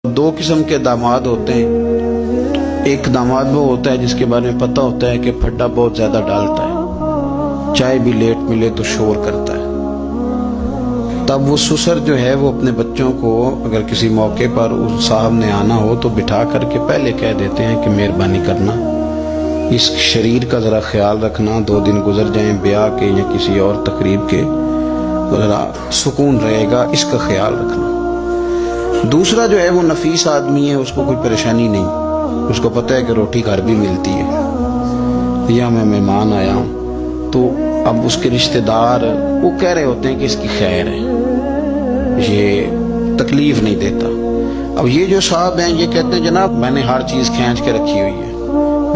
दो किस्म के दामाद होते हैं। एक दामाद वो होता है जिसके बारे में पता होता है कि फड्डा बहुत ज्यादा डालता है, चाय भी लेट मिले तो शोर करता है। तब वो ससुर जो है वो अपने बच्चों को अगर किसी मौके पर उस साहब ने आना हो तो बिठा करके पहले कह देते हैं कि मेहरबानी करना, इस शरीर का ज़रा ख्याल रखना, 2 दिन गुजर जाएं ब्याह के या किसी और तकरीब के तो ज़रा सुकून रहेगा, इसका ख्याल रखना। दूसरा जो है वो नफीस आदमी है, उसको कोई परेशानी नहीं, उसको पता है कि रोटी घर भी मिलती है, या मैं मेहमान आया हूँ तो अब उसके रिश्तेदार वो कह रहे होते हैं कि इसकी खैर है, ये तकलीफ नहीं देता। अब ये जो साहब हैं ये कहते हैं जनाब मैंने हर चीज खींच के रखी हुई है,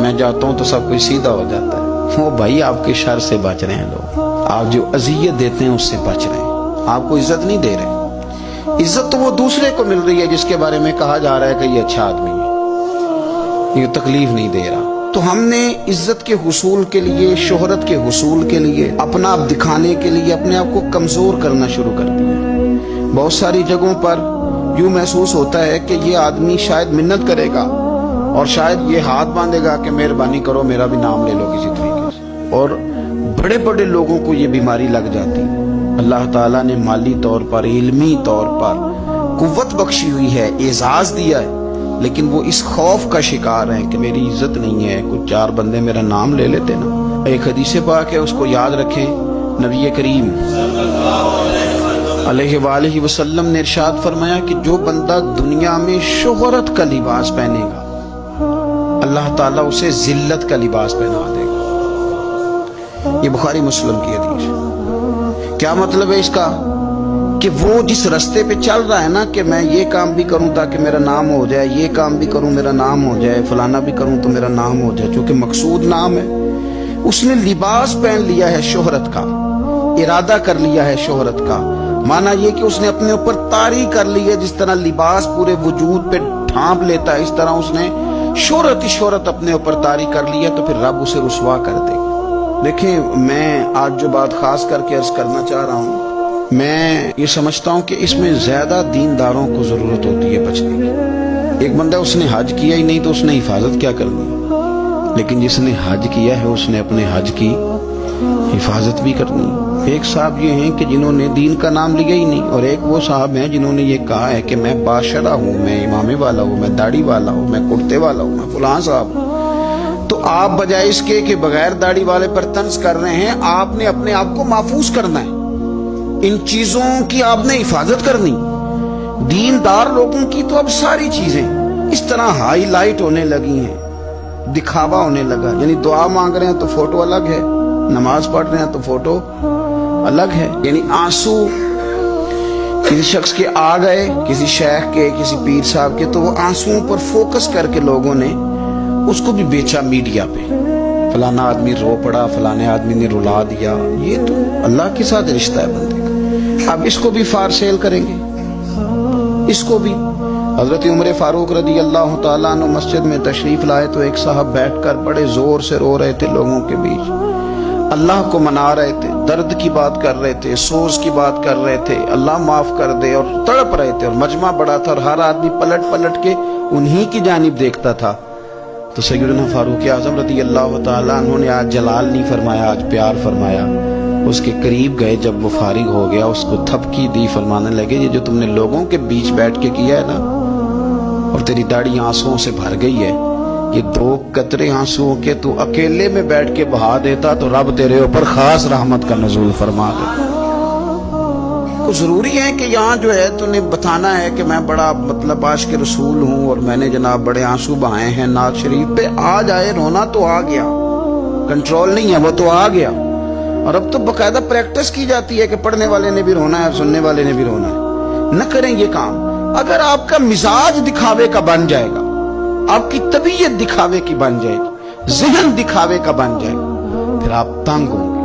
मैं जाता हूँ तो सब कुछ सीधा हो जाता है। वो भाई आपके शर से बच रहे हैं लोग, आप जो अजियत देते हैं उससे बच रहे हैं, आपको इज्जत नहीं दे रहे। इज्जत तो वो दूसरे को मिल रही है जिसके बारे में कहा जा रहा है कि ये अच्छा आदमी है, ये तकलीफ नहीं दे रहा। तो हमने इज्जत के हुसूल के लिए, शोहरत के हुसूल के लिए, अपना आप दिखाने के लिए अपने आप को कमजोर करना शुरू कर दिया। बहुत सारी जगहों पर यूं महसूस होता है कि ये आदमी शायद मिन्नत करेगा और शायद ये हाथ बांधेगा कि मेहरबानी करो मेरा भी नाम ले लो किसी तरीके से, और बड़े बड़े लोगों को ये बीमारी लग जाती है। अल्लाह ताला ने माली तौर पर, इल्मी तौर पर कुव्वत बख्शी हुई है, एजाज दिया है, लेकिन वो इस खौफ का शिकार है कि मेरी इज्जत नहीं है, कुछ 4 बंदे मेरा नाम ले लेते ना। एक हदीस पाक है, उसको याद रखें। नबी करीम अलैहि वसल्लम ने इरशाद फरमाया कि जो बंदा दुनिया में शोहरत का लिबास पहनेगा अल्लाह ताला उसे जिल्लत का लिबास पहना देगा। ये बुखारी मुस्लिम की हदीस है। क्या मतलब है इसका? कि वो जिस रास्ते पे चल रहा है ना कि मैं ये काम भी करूं ताकि मेरा नाम हो जाए, ये काम भी करूं मेरा नाम हो जाए, फलाना भी करूं तो मेरा नाम हो जाए, चूंकि मकसूद नाम है, उसने लिबास पहन लिया है शोहरत का, इरादा कर लिया है शोहरत का। माना ये कि उसने अपने ऊपर तारी कर ली है, जिस तरह लिबास पूरे वजूद पे ढांप लेता है, इस तरह उसने शोहरत ही शोहरत अपने ऊपर तारी कर ली है, तो फिर रब उसे रुसवा कर देगा। देखें, मैं आज जो बात खास करके अर्ज करना चाह रहा हूँ, मैं ये समझता हूँ कि इसमें ज्यादा दीनदारों को जरूरत होती है बचने की। एक बंदा उसने हज किया ही नहीं तो उसने हिफाजत क्या करनी, लेकिन जिसने हज किया है उसने अपने हज की हिफाजत भी करनी। एक साहब ये हैं कि जिन्होंने दीन का नाम लिया ही नहीं, और एक वो साहब हैं जिन्होंने ये कहा है कि मैं बादशाह हूँ, मैं इमामे वाला हूँ, मैं दाढ़ी वाला हूँ, मैं कुर्ते वाला हूँ, मैं फलां साहब हूँ। तो आप बजाय इसके कि बगैर दाढ़ी वाले पर तंज कर रहे हैं, आपने अपने आप को महफूज करना है, इन चीजों की आपने हिफाजत करनी। दीनदार लोगों की तो अब सारी चीजें इस तरह हाईलाइट होने लगी हैं, दिखावा होने लगा। यानी दुआ मांग रहे हैं तो फोटो अलग है, नमाज पढ़ रहे हैं तो फोटो अलग है। यानी आंसू किसी शख्स के आ गए, किसी शेख के, किसी पीर साहब के, तो वो आंसुओं पर फोकस करके लोगों ने उसको भी बेचा मीडिया पे, फलाना आदमी रो पड़ा, फलाने आदमी ने रुला दिया। ये तो अल्लाह के साथ रिश्ता है बंदे का। अब इसको भी फार सेल करेंगे, इसको भी। हजरत उमर फारूक रदी अल्लाह तआला अन्हु मस्जिद में तशरीफ लाए तो एक साहब बैठकर बड़े जोर से रो रहे थे लोगों के बीच, अल्लाह को मना रहे थे, दर्द की बात कर रहे थे, सोच की बात कर रहे थे, अल्लाह माफ कर दे, और तड़प रहे थे। और मजमा बड़ा था और हर आदमी पलट पलट के उन्हीं की जानिब देखता था। तो सैयदना फारूक आज़म रज़ी अल्लाह तआला अन्हु ने आज जलाल नहीं फरमाया, आज प्यार फरमाया। उसके करीब गए, जब वो फारिग हो गया उसको थपकी दी, फरमाने लगे ये जो तुमने लोगों के बीच बैठ के किया है ना, और तेरी दाढ़ी आंसुओं से भर गई है, ये 2 कतरे आंसुओं के तू अकेले में बैठ के बहा देता तो रब तेरे ऊपर खास रहमत का नज़ूल फरमा देता। तो जरूरी है कि यहाँ जो है तूने बताना है कि मैं बड़ा मतलब आशिक रसूल हूँ और मैंने जनाब बड़े आंसू बहाए हैं नात शरीफ पे। आ जाए, रोना तो आ गया, कंट्रोल नहीं है, वो तो आ गया। और अब तो बकायदा प्रैक्टिस की जाती है कि पढ़ने वाले ने भी रोना है, सुनने वाले ने भी रोना है। न करें ये काम। अगर आपका मिजाज दिखावे का बन जाएगा, आपकी तबीयत दिखावे की बन जाएगी, ज़हन दिखावे का बन जाएगा, फिर आप तंग होंगे।